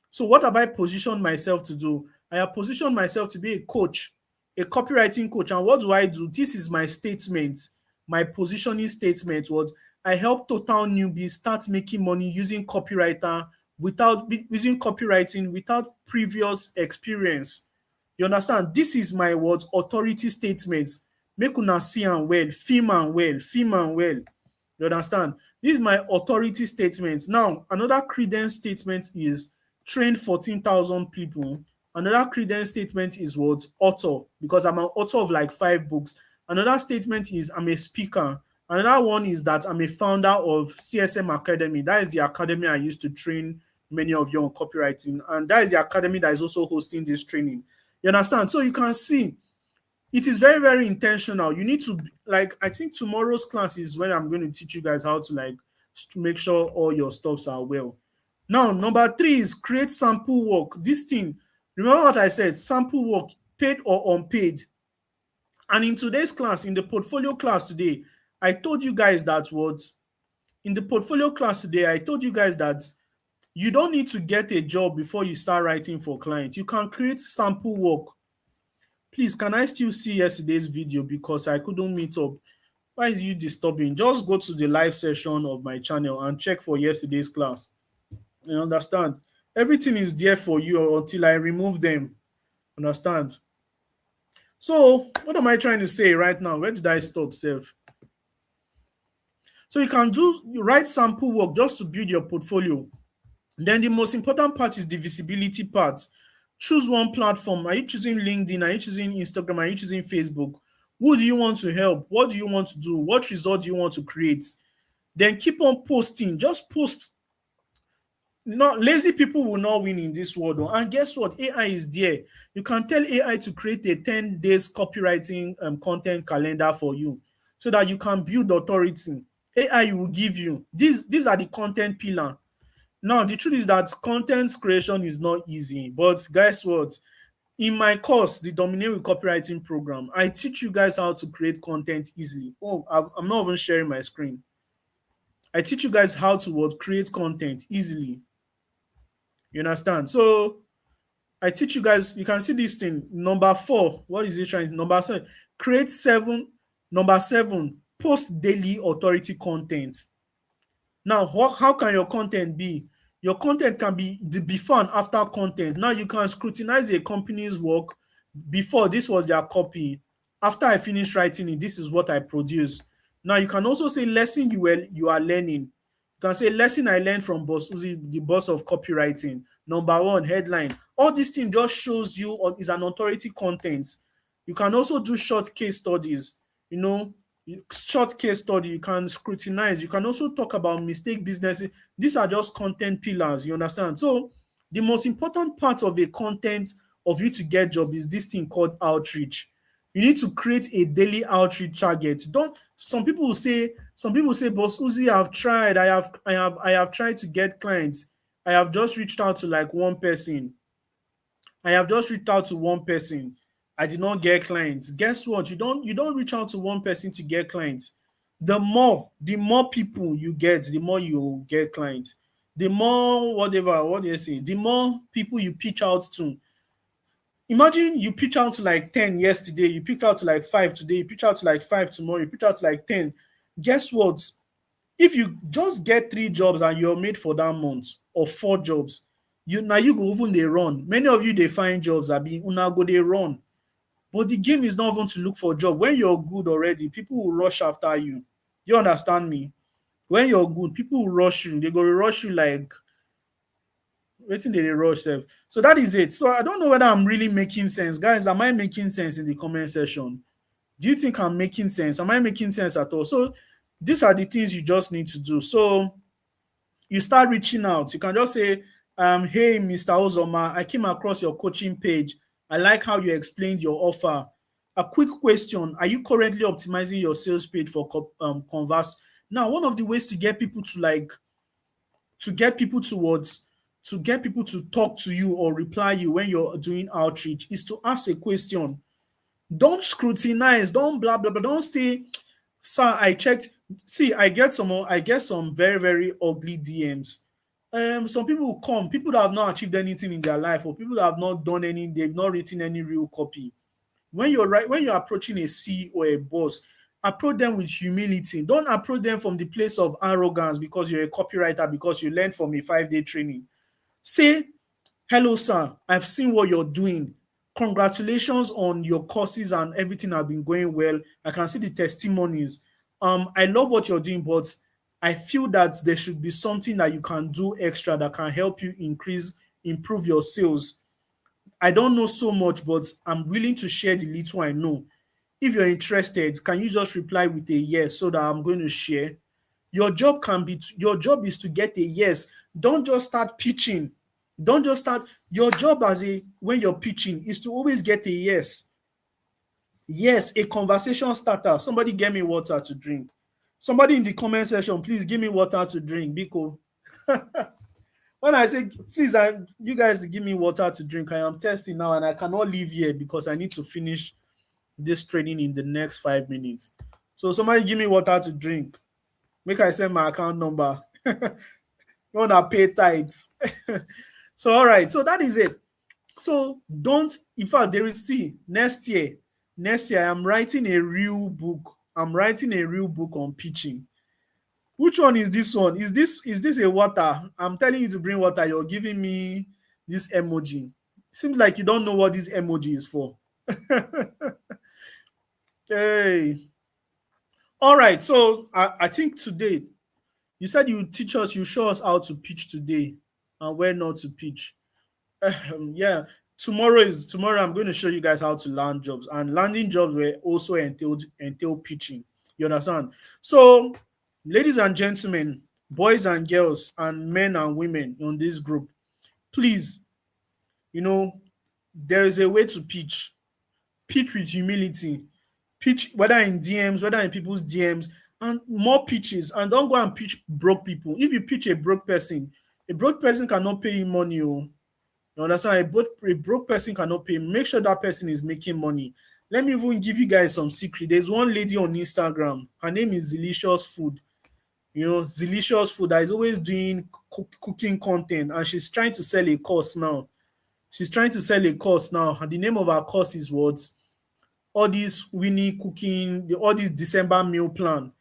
So what have I positioned myself to do? I have positioned myself to be a coach, a copywriting coach. And what do I do? This is my statement, my positioning statement was I help total newbies start making money using using copywriting without previous experience. You understand? This is my words, authority statements. Make una see and well, film and well, film and well. You understand? This is my authority statements. Now, another credence statement is train 14,000 people. Another credence statement is what? Author, because I'm an author of like 5 books. Another statement is I'm a speaker. Another one is that I'm a founder of CSM Academy. That is the academy I used to train many of you on copywriting. And that is the academy that is also hosting this training. You understand? So you can see it is very, very intentional. You need to, like, I think tomorrow's class is when I'm going to teach you guys how to, like, to make sure all your stuffs are well. Now, number 3 is create sample work. This thing, remember what I said, sample work, paid or unpaid. And in today's class, in the portfolio class today, I told you guys that in the portfolio class today, I told you guys that you don't need to get a job before you start writing for clients. You can create sample work. Please, can I still see yesterday's video because I couldn't meet up? Why is you disturbing? Just go to the live session of my channel and check for yesterday's class. You understand? Everything is there for you until I remove them. Understand? So, what am I trying to say right now? Where did I stop, Self? So you write sample work just to build your portfolio. Then the most important part is the visibility part. Choose one platform. Are you choosing LinkedIn? Are you choosing Instagram? Are you choosing Facebook? Who do you want to help? What do you want to do? What result do you want to create? Then keep on posting. Just post. Lazy people will not win in this world. And guess what? AI is there. You can tell AI to create a 10 days copywriting content calendar for you so that you can build authority. AI will give you. These are the content pillar. Now, the truth is that content creation is not easy, but guess what? In my course, the Dominate with Copywriting program, I teach you guys how to create content easily. Oh, I'm not even sharing my screen. I teach you guys how to create content easily. You understand? So I teach you guys, you can see this thing. Number 4, what is it trying? Number 7, create 7. Number 7, post daily authority content. Now, how can your content be? Your content can be the before and after content. Now you can scrutinize a company's work. Before, this was their copy. After I finish writing it, this is what I produce. Now you can also say lesson you are learning. You can say lesson I learned from Boss Uzi, the boss of copywriting. Number 1, headline. All these things just shows you is an authority content. You can also do short case studies. Short case study, you can scrutinize. You can also talk about mistake businesses. These are just content pillars, you understand? So The most important part of a content of you to get job is this thing called outreach. You need to create a daily outreach target. Don't some people say, Boss Uzi, I've tried, I have tried to get clients. I have just reached out to like one person. I have just reached out to one person. I did not get clients. Guess what? You don't reach out to one person to get clients. The more people you get, the more you get clients. The more whatever, what do you say? The more people you pitch out to. Imagine you pitch out to like 10 yesterday, you pitch out to like 5 today, you pitch out to like 5 tomorrow, you pitch out to like 10. Guess what? If you just get 3 jobs and you're made for that month, or 4 jobs, you go even they run. Many of you they find jobs that be una go they run. But the game is not even to look for a job. When you're good already, people will rush after you. You understand me? When you're good, people will rush you. They go to rush you like waiting they rush self. So that is it. So I don't know whether I'm really making sense. Guys, am I making sense in the comment section? Do you think I'm making sense? Am I making sense at all? So these are the things you just need to do. So you start reaching out. You can just say, hey, Mr. Ozoma, I came across your coaching page. I like how you explained your offer. A quick question: are you currently optimizing your sales page for Converse? Now, one of the ways to get people to to get people towards to get people to talk to you or reply you when you're doing outreach is to ask a question. Don't scrutinize, don't blah blah blah, don't say, sir, I checked. See, I get some very, very ugly DMs. Some people will come, people that have not achieved anything in their life, or people that have not done any, they've not written any real copy. When you're approaching a C or a boss, approach them with humility. Don't approach them from the place of arrogance because you're a copywriter, because you learned from a 5-day training. Say, hello, sir. I've seen what you're doing. Congratulations on your courses and everything have been going well. I can see the testimonies. I love what you're doing, but I feel that there should be something that you can do extra that can help you improve your sales. I don't know so much, but I'm willing to share the little I know. If you're interested, can you just reply with a yes so that I'm going to share? Your job is to get a yes. Don't just start pitching. Don't just start your job as a when you're pitching is to always get a yes. Yes, a conversation starter. Somebody get me water to drink. Somebody in the comment section, please give me water to drink. Because when I say please, you guys give me water to drink, I am testing now and I cannot leave here because I need to finish this training in the next 5 minutes. So somebody give me water to drink. Make I send my account number. You wanna pay tithes. So all right, so that is it. So don't, in fact, there is see next year I'm writing a real book. I'm writing a real book on pitching. Which one is this one? Is this a water? I'm telling you to bring water. You're giving me this emoji. Seems like you don't know what this emoji is for. Hey. All right. So I think today you said you show us how to pitch today and where not to pitch. Yeah. Tomorrow. I'm going to show you guys how to land jobs, and landing jobs will also entail pitching. You understand? So, ladies and gentlemen, boys and girls, and men and women on this group, please, you know, there is a way to pitch. Pitch with humility. Pitch whether in DMs, whether in people's DMs, and more pitches. And don't go and pitch broke people. If you pitch a broke person cannot pay you money. Oh. You understand? A broke person cannot pay. Make sure that person is making money. Let me even give you guys some secret. There's one lady on Instagram. Her name is Delicious Food. Delicious Food that is always doing cooking content, and she's trying to sell a course now. And the name of her course is what? All this Winnie cooking, all this December meal plan.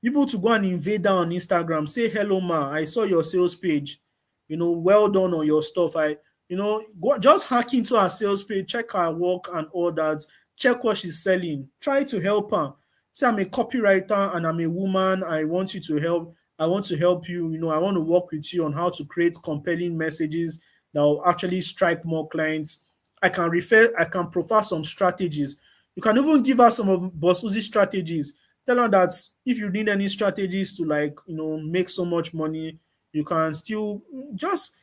People to go and invade her on Instagram, say hello ma, I saw your sales page. Well done on your stuff. Just hack into her sales page, check her work and all that, check what she's selling, try to help her. Say I'm a copywriter and I'm a woman. I want to help you. I want to work with you on how to create compelling messages that will actually strike more clients. I can profile some strategies. You can even give her some of Boss Uzi's strategies. Tell her that if you need any strategies to make so much money, you can still just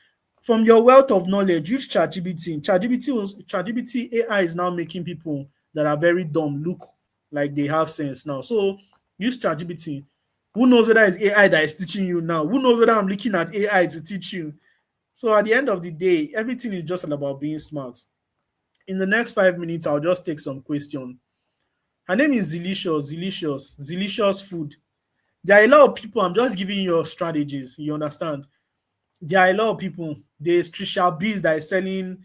From your wealth of knowledge, use ChatGPT. ChatGPT AI is now making people that are very dumb look like they have sense now. So use ChatGPT. Who knows whether it's AI that is teaching you now? Who knows whether I'm looking at AI to teach you? So at the end of the day, everything is just all about being smart. In the next 5 minutes, I'll just take some question. Her name is Delicious Food. There are a lot of people. I'm just giving you your strategies. You understand? There are a lot of people. There's Trisha Bees that is selling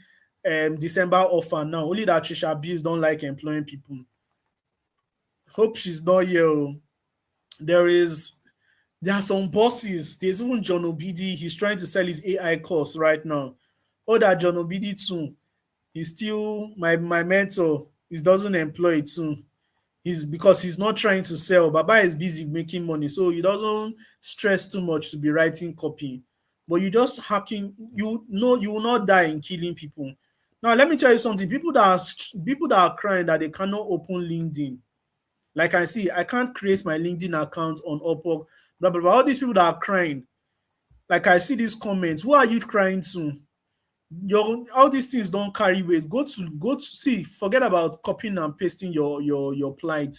December offer now. Only that Trisha Bees don't like employing people. Hope she's not here. Oh. There is there are some bosses. There's even John Obidi. He's trying to sell his AI course right now. Oh, that John Obidi too. He's still my mentor. He doesn't employ it too. He's because he's not trying to sell. Baba is busy making money, so he doesn't stress too much to be writing copy. But you just hacking, you know, you will not die in killing people. Now, let me tell you something. People that are crying that they cannot open LinkedIn. Like I see, I can't create my LinkedIn account on Upwork. Blah blah blah. All these people that are crying, like I see these comments. Who are you crying to? Your all these things don't carry weight. Go to see. Forget about copying and pasting your plight.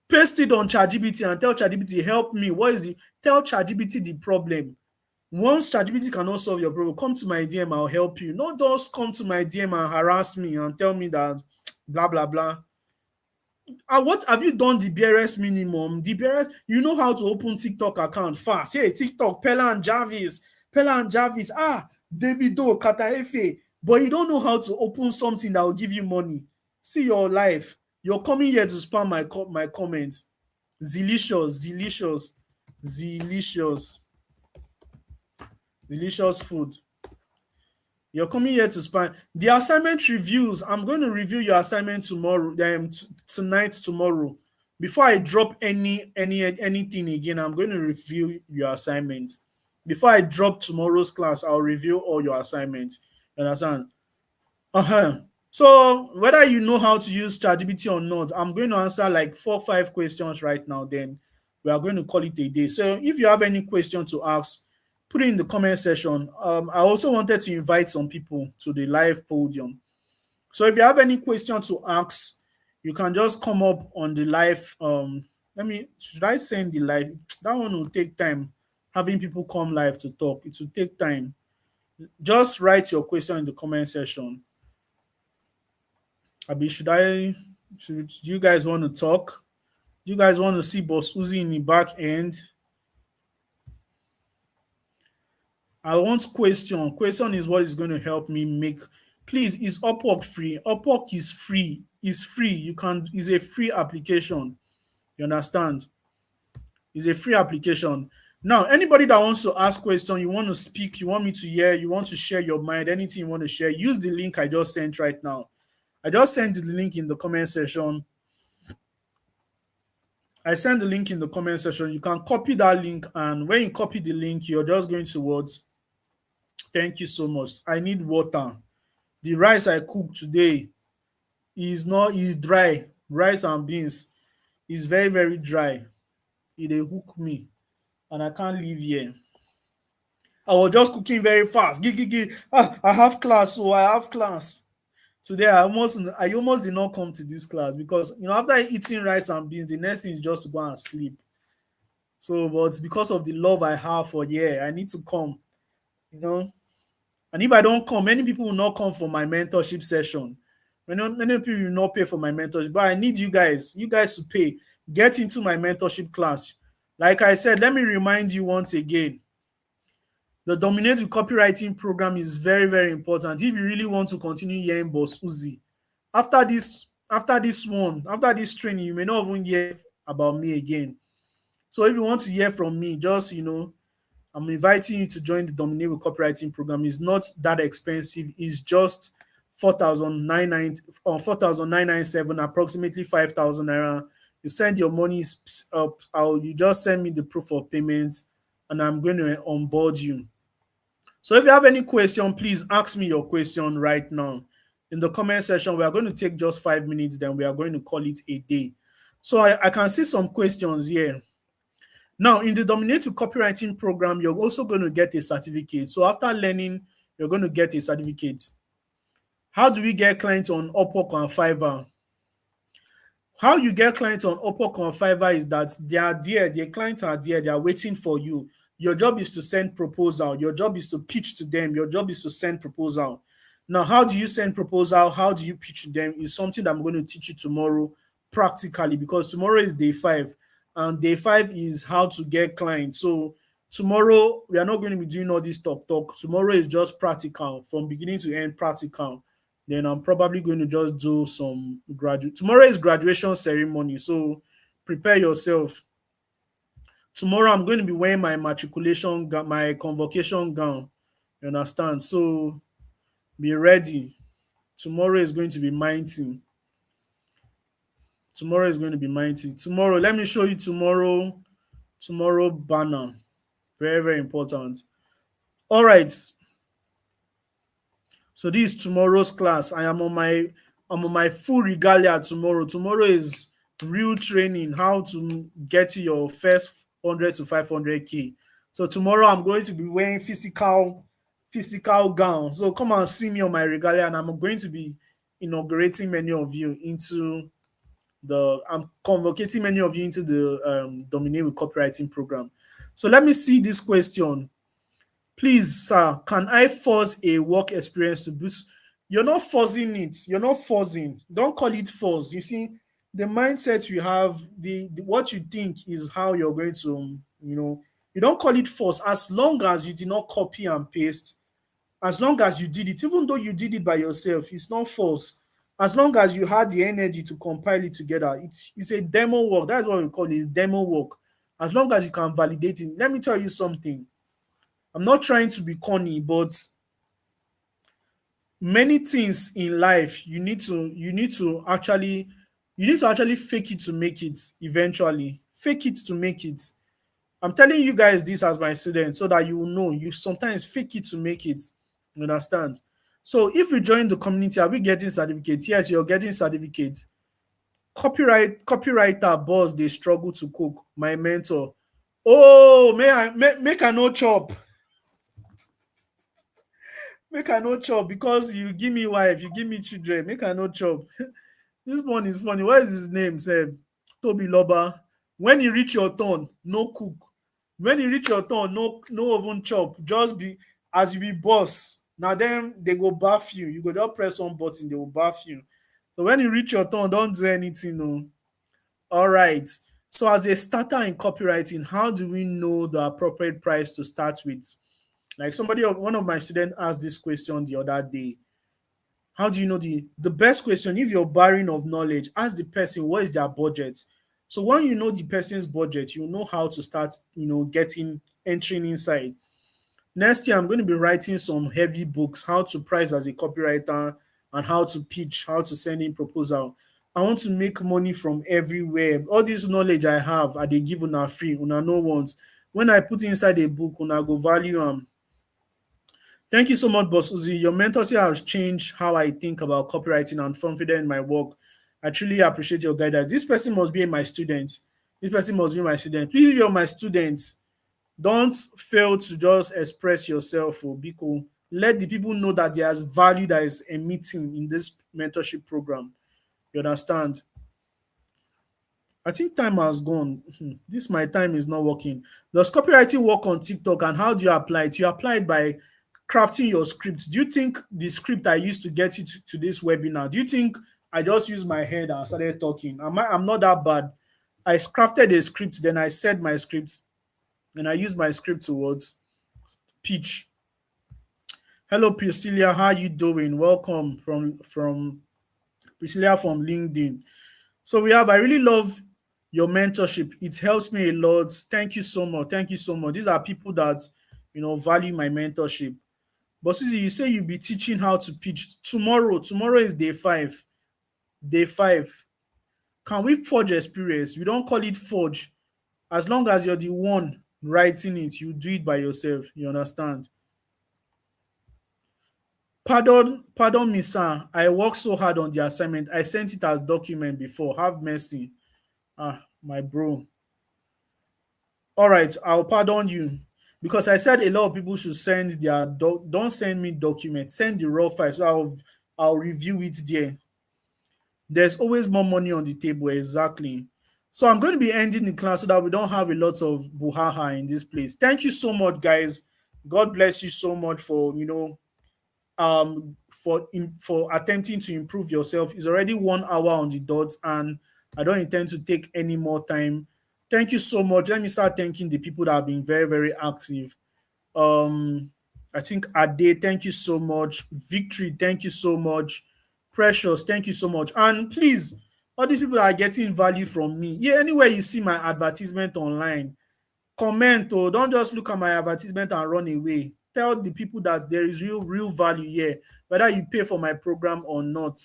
Paste it on ChatGPT and tell ChatGPT help me. What is it? Tell ChatGPT the problem. Once ChatGPT cannot solve your problem, come to my DM. I'll help you. Not just come to my DM and harass me and tell me that blah blah blah. And what have you done the barest minimum? The barest, you know how to open TikTok account fast. Hey, TikTok, Pella and Jarvis, Davido, Kataefe, but you don't know how to open something that will give you money. See your life. You're coming here to spam my comments. Delicious, delicious food. You're coming here to spam the assignment reviews. I'm going to review your assignment tomorrow, tonight, tomorrow. Before I drop anything again, I'm going to review your assignments. Before I drop tomorrow's class, I'll review all your assignments. You understand? So whether you know how to use ChatGPT or not, I'm going to answer like 4 5 questions right now. Then we are going to call it a day. So if you have any question to ask, put it in the comment section. I also wanted to invite some people to the live podium. So if you have any question to ask, you can just come up on the live. Should I send the live? That one will take time. Having people come live to talk, it will take time. Just write your question in the comment section. Abi, should you guys want to talk? Do you guys want to see Boss Uzi in the back end? I want question. Question is what is going to help me make. Please, is Upwork free? Upwork is free. It's free. It's a free application. You understand? It's a free application. Now, anybody that wants to ask question, you want to speak, you want me to hear, you want to share your mind, anything you want to share, use the link I just sent right now. I just sent the link in the comment section. I sent the link in the comment section. You can copy that link, and when you copy the link, you're just going towards. Thank you so much. I need water. The rice I cooked today is dry. Rice and beans is very, very dry. It dey hook me, and I can't leave here. I was just cooking very fast. I have class, so I have class. Today I almost did not come to this class because after eating rice and beans, the next thing is just to go and sleep. So, but because of the love I have for I need to come. You know, and if I don't come, many people will not come for my mentorship session. Many people will not pay for my mentorship, but I need you guys to pay. Get into my mentorship class. Like I said, let me remind you once again. The Dominate with Copywriting program is very, very important. If you really want to continue hearing Boss Uzi, after this training, you may not even hear about me again. So if you want to hear from me, just I'm inviting you to join the Dominate with Copywriting program. It's not that expensive. It's just 4,997, approximately 5,000 naira. You send your money up. You just send me the proof of payments, and I'm going to onboard you. So if you have any question, please ask me your question right now in the comment section. We are going to take just 5 minutes, then we are going to call it a day. So I can see some questions here. Now, in the Dominate with Copywriting program, you're also going to get a certificate. So after learning you're going to get a certificate. How do we get clients on Upwork and Fiverr? How you get clients on Upwork and Fiverr is that they are there, their clients are there, they are waiting for you. Your job is to send proposal. Your job is to pitch to them. Your job is to send proposal. Now, how do you send proposal? How do you pitch to them? Is something that I'm going to teach you tomorrow practically, because tomorrow is day 5, and day 5 is how to get clients. So tomorrow we are not going to be doing all this talk. Tomorrow is just practical from beginning to end, practical. Then I'm probably going to just do some graduate. Tomorrow is graduation ceremony, so prepare yourself. Tomorrow I'm going to be wearing my matriculation, my convocation gown. You understand? So be ready. Tomorrow is going to be mighty. Tomorrow is going to be mighty. Tomorrow, let me show you tomorrow. Tomorrow banner, very very important. All right. So this is tomorrow's class. I'm on my full regalia tomorrow. Tomorrow is real training, how to get to your first 100 to 500k. So tomorrow I'm going to be wearing physical gown. So come and see me on my regalia, and I'm going to be inaugurating many of you into I'm convocating many of you into the Dominate with Copywriting program. So let me see this question. Please, sir, can I force a work experience to boost? You're not forcing it. You're not forcing. Don't call it force. You see, the mindset you have, the what you think is how you're going to, you don't call it force. As long as you did not copy and paste, as long as you did it, even though you did it by yourself, it's not force. As long as you had the energy to compile it together, it's a demo work. That's what we call it, is demo work. As long as you can validate it. Let me tell you something. I'm not trying to be corny, but many things in life you need to actually fake it to make it eventually. Fake it to make it. I'm telling you guys this as my student so that you will know you sometimes fake it to make it. You understand? So if you join the community, are we getting certificates? Yes, you're getting certificates. Copywriter boss, they struggle to cook. My mentor. Oh, make I no chop. Make I no chop because you give me wife, you give me children. Make I no chop. This one is funny. What is his name, Sef? Toby Loba. When you reach your turn, no cook. When you reach your turn, no even chop. Just be as you be boss. Now then they go bath you. You go just press one button, they will bath you. So when you reach your turn, don't do anything. No. All right. So as a starter in copywriting, how do we know the appropriate price to start with? Like one of my students asked this question the other day. How do you know the best question? If you're barring of knowledge, ask the person what is their budget. So when you know the person's budget, you know how to start, getting entering inside. Next year, I'm going to be writing some heavy books, how to price as a copywriter and how to pitch, how to send in proposal. I want to make money from everywhere. All this knowledge I have, I they give una free, una no ones. When I put inside a book, una go value Thank you so much, Boss Uzi. Your mentorship has changed how I think about copywriting and confident in my work. I truly appreciate your guidance. This person must be my student. This person must be my student. Please, if you're my student, don't fail to just express yourself or be cool. Let the people know that there's value that is emitting in this mentorship program. You understand? I think time has gone. This my time is not working. Does copywriting work on TikTok, and how do you apply it? You apply it by crafting your script. Do you think the script I used to get you to this webinar, do you think I just used my head and started talking? I'm not that bad. I crafted a script, then I said my script, and I used my script towards pitch. Hello, Priscilla. How you doing? Welcome from Priscilla from LinkedIn. So I really love your mentorship. It helps me a lot. Thank you so much. Thank you so much. These are people that value my mentorship. But Susie, you say you'll be teaching how to pitch tomorrow. Tomorrow is day 5. Day 5. Can we forge experience? We don't call it forge. As long as you're the one writing it, you do it by yourself. You understand? Pardon me, sir. I worked so hard on the assignment. I sent it as document before. Have mercy. My bro. All right, I'll pardon you. because I said a lot of people should send their don't send me documents, send the raw files. So I'll review it there. There's always more money on the table, exactly. So I'm going to be ending the class so that we don't have a lot of buhaha in this place. Thank you so much, guys. God bless you so much for for attempting to improve yourself. It's already 1 hour on the dot, and I don't intend to take any more time. Thank you so much. Let me start thanking the people that have been very, very active. um I think Ade, thank you so much. Victory, thank you so much. Precious, thank you so much. And please, all these people that are getting value from me, yeah, anywhere you see my advertisement online, comment. Oh, don't just look at my advertisement and run away. Tell the people that there is real value here, whether you pay for my program or not.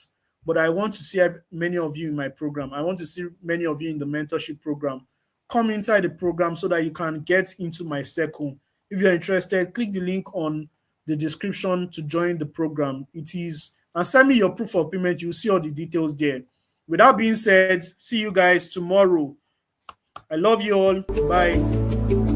But I want to see many of you in my program. I want to see many of you in the mentorship program. Come inside the program so that you can get into my circle. If you're interested, click the link on the description to join the program. It is, and send me your proof of payment. You'll see all the details there. With that being said, see you guys tomorrow. I love you all. Bye.